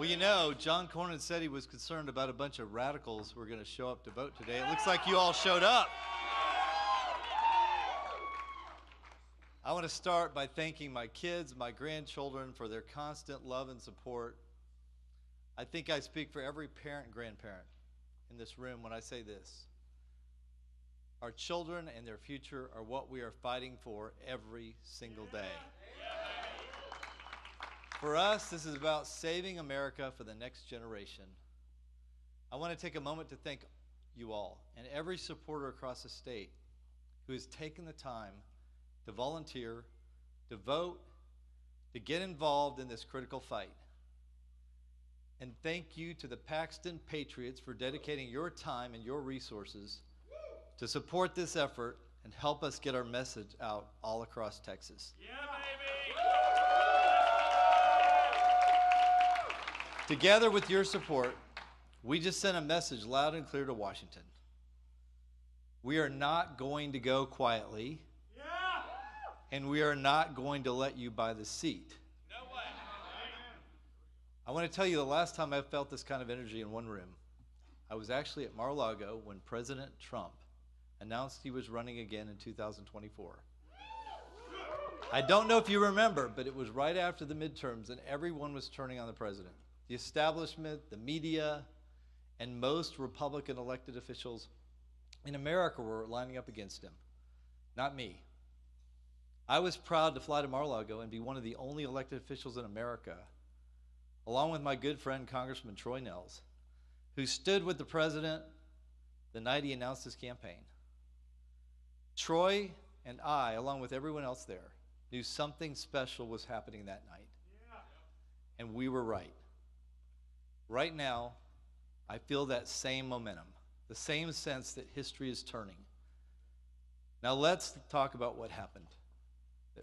Well, you know, John Cornyn said he was concerned about a bunch of radicals who were going to show up to vote today. It looks like you all showed up. I want to start by thanking my kids, my grandchildren for their constant love and support. I think I speak for every parent and grandparent in this room when I say this. Our children and their future are what we are fighting for every single day. For us, this is about saving America for the next generation. I want to take a moment to thank you all and every supporter across the state who has taken the time to volunteer, to vote, to get involved in this critical fight. And thank you to the Paxton Patriots for dedicating your time and your resources to support this effort and help us get our message out all across Texas. Yeah, baby! Together with your support, we just sent a message loud and clear to Washington. We are not going to go quietly, and we are not going to let you buy the seat. No way. I want to tell you the last time I felt this kind of energy in one room, I was actually at Mar-a-Lago when President Trump announced he was running again in 2024. I don't know if you remember, but it was right after the midterms and everyone was turning on the president. The establishment, the media, and most Republican elected officials in America were lining up against him, not me. I was proud to fly to Mar-a-Lago and be one of the only elected officials in America, along with my good friend Congressman Troy Nehls, who stood with the president the night he announced his campaign. Troy and I, along with everyone else there, knew something special was happening that night. And we were right. Right now, I feel that same momentum, the same sense that history is turning. Now let's talk about what happened,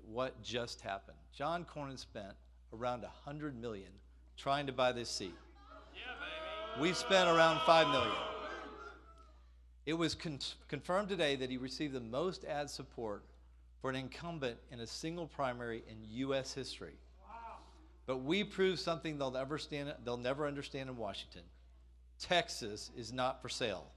what just happened. John Cornyn spent around $100 million trying to buy this seat. Yeah, baby. We've spent around $5 million. It was confirmed today that he received the most ad support for an incumbent in a single primary in U.S. history. But we proved something they'll never understand in Washington. Texas is not for sale.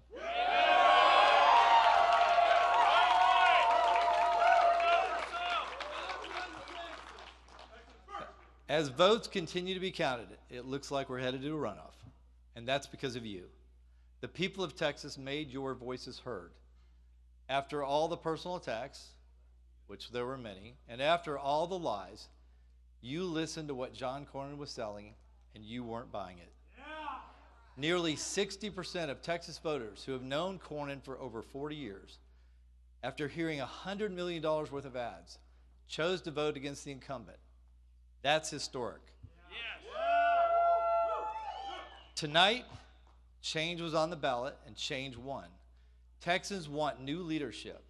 As votes continue to be counted, it looks like we're headed to a runoff, and that's because of you. The people of Texas made your voices heard. After all the personal attacks, which there were many, and after all the lies, you listened to what John Cornyn was selling, and you weren't buying it. Yeah. Nearly 60% of Texas voters who have known Cornyn for over 40 years, after hearing $100 million worth of ads, chose to vote against the incumbent. That's historic. Yes. Tonight, change was on the ballot, and change won. Texans want new leadership.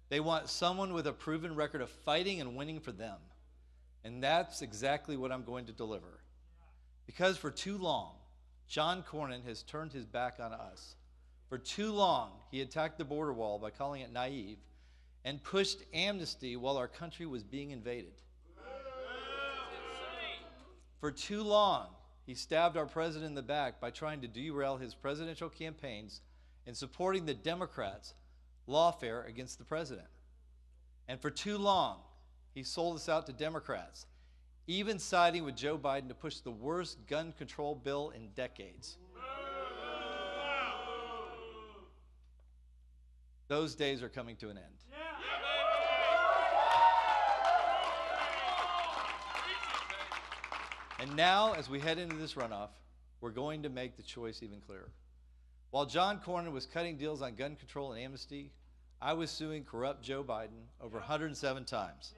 They want someone with a proven record of fighting and winning for them. And that's exactly what I'm going to deliver. Because for too long, John Cornyn has turned his back on us. For too long, he attacked the border wall by calling it naive and pushed amnesty while our country was being invaded. For too long, he stabbed our president in the back by trying to derail his presidential campaigns and supporting the Democrats' lawfare against the president. And for too long, he sold us out to Democrats, even siding with Joe Biden to push the worst gun control bill in decades. Those days are coming to an end. And now, as we head into this runoff, we're going to make the choice even clearer. While John Cornyn was cutting deals on gun control and amnesty, I was suing corrupt Joe Biden over 107 times.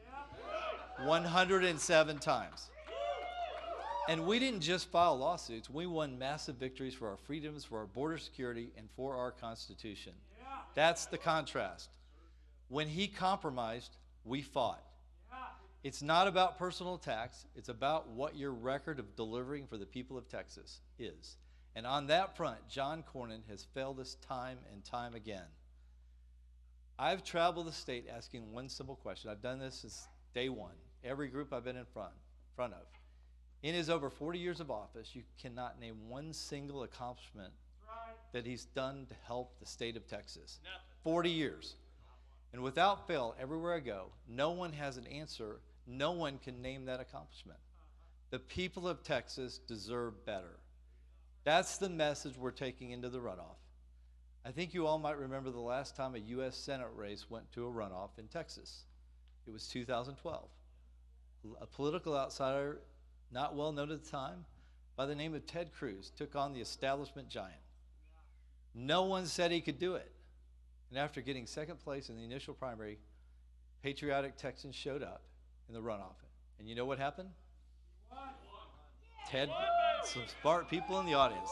107 times. And we didn't just file lawsuits, we won massive victories for our freedoms, for our border security, and for our Constitution. That's the contrast. When he compromised, we fought. It's not about personal attacks, it's about what your record of delivering for the people of Texas is. And on that front, John Cornyn has failed us time and time again. I've traveled the state asking one simple question. I've done this since day one, every group I've been in front of. In his over 40 years of office, you cannot name one single accomplishment that he's done to help the state of Texas. Nothing. 40 years. And without fail, everywhere I go, no one has an answer. No one can name that accomplishment. The people of Texas deserve better. That's the message we're taking into the runoff. I think you all might remember the last time a U.S. Senate race went to a runoff in Texas. It was 2012. A political outsider, not well known at the time, by the name of Ted Cruz, took on the establishment giant. No one said he could do it. And after getting second place in the initial primary, patriotic Texans showed up in the runoff. And you know what happened? Ted, some smart people in the audience.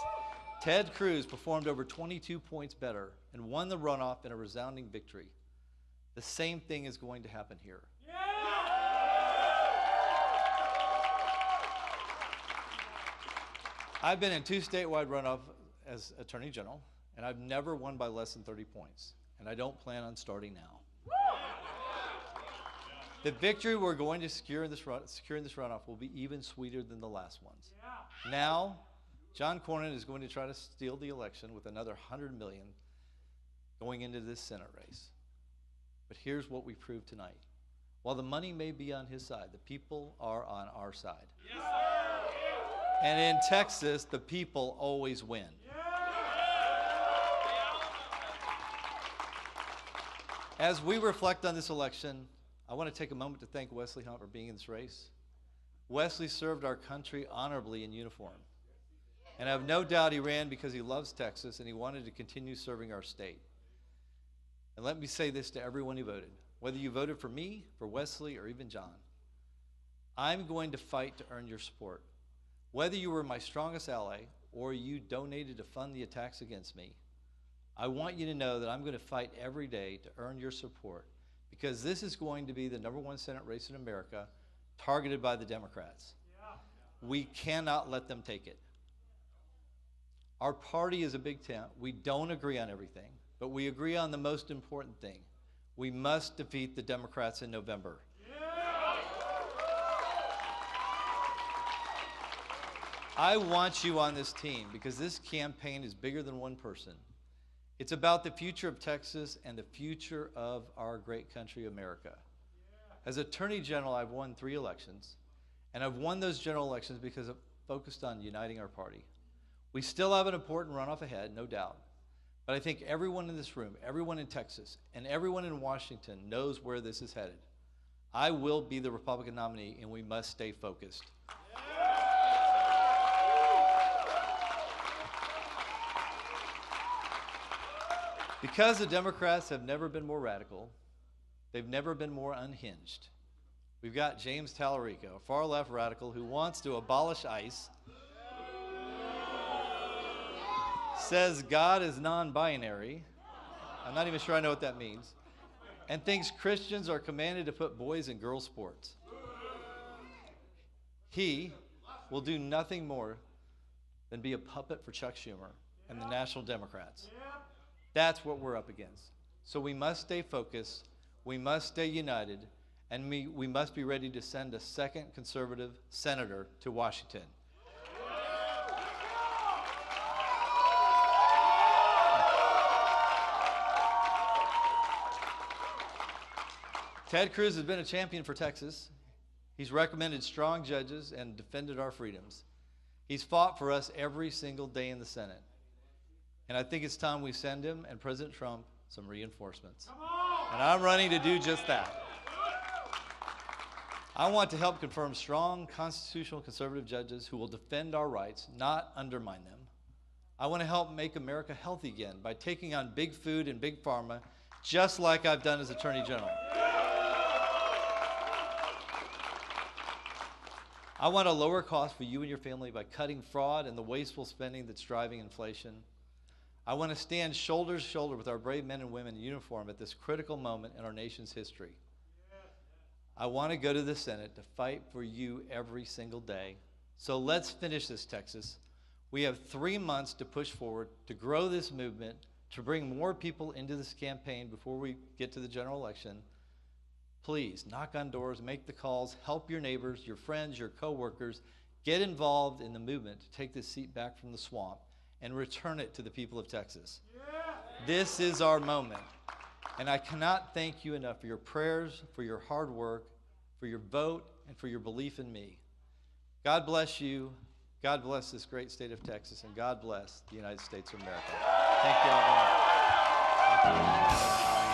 Ted Cruz performed over 22 points better and won the runoff in a resounding victory. The same thing is going to happen here. I've been in 2 statewide runoffs as Attorney General, and I've never won by less than 30 points, and I don't plan on starting now. The victory we're going to secure in this runoff will be even sweeter than the last ones. Now, John Cornyn is going to try to steal the election with another $100 million going into this Senate race. But here's what we proved tonight. While the money may be on his side, the people are on our side. Yes, sir. And in Texas, the people always win. As we reflect on this election, I want to take a moment to thank Wesley Hunt for being in this race. Wesley served our country honorably in uniform. And I have no doubt he ran because he loves Texas and he wanted to continue serving our state. And let me say this to everyone who voted. Whether you voted for me, for Wesley, or even John, I'm going to fight to earn your support. Whether you were my strongest ally or you donated to fund the attacks against me, I want you to know that I'm going to fight every day to earn your support, because this is going to be the #1 Senate race in America targeted by the Democrats. We cannot let them take it. Our party is a big tent. We don't agree on everything, but we agree on the most important thing. We must defeat the Democrats in November. I want you on this team because this campaign is bigger than one person. It's about the future of Texas and the future of our great country, America. As Attorney General, I've won 3 elections, and I've won those general elections because I've focused on uniting our party. We still have an important runoff ahead, no doubt, but I think everyone in this room, everyone in Texas, and everyone in Washington knows where this is headed. I will be the Republican nominee, and we must stay focused. Because the Democrats have never been more radical, they've never been more unhinged. We've got James Tallarico, a far-left radical who wants to abolish ICE, says God is non-binary, I'm not even sure I know what that means, and thinks Christians are commanded to put boys in girls' sports. He will do nothing more than be a puppet for Chuck Schumer and the National Democrats. That's what we're up against. So we must stay focused, we must stay united, and we must be ready to send a second conservative senator to Washington. Ted Cruz has been a champion for Texas. He's recommended strong judges and defended our freedoms. He's fought for us every single day in the Senate. And I think it's time we send him and President Trump some reinforcements. And I'm running to do just that. I want to help confirm strong constitutional conservative judges who will defend our rights, not undermine them. I want to help make America healthy again by taking on big food and big pharma, just like I've done as Attorney General. I want to lower costs for you and your family by cutting fraud and the wasteful spending that's driving inflation. I want to stand shoulder to shoulder with our brave men and women in uniform at this critical moment in our nation's history. I want to go to the Senate to fight for you every single day. So let's finish this, Texas. We have 3 months to push forward, to grow this movement, to bring more people into this campaign before we get to the general election. Please, knock on doors, make the calls, help your neighbors, your friends, your coworkers. Get involved in the movement to take this seat back from the swamp and return it to the people of Texas. This is our moment. And I cannot thank you enough for your prayers, for your hard work, for your vote, and for your belief in me. God bless you. God bless this great state of Texas, and God bless the United States of America. Thank you all very much. Thank you.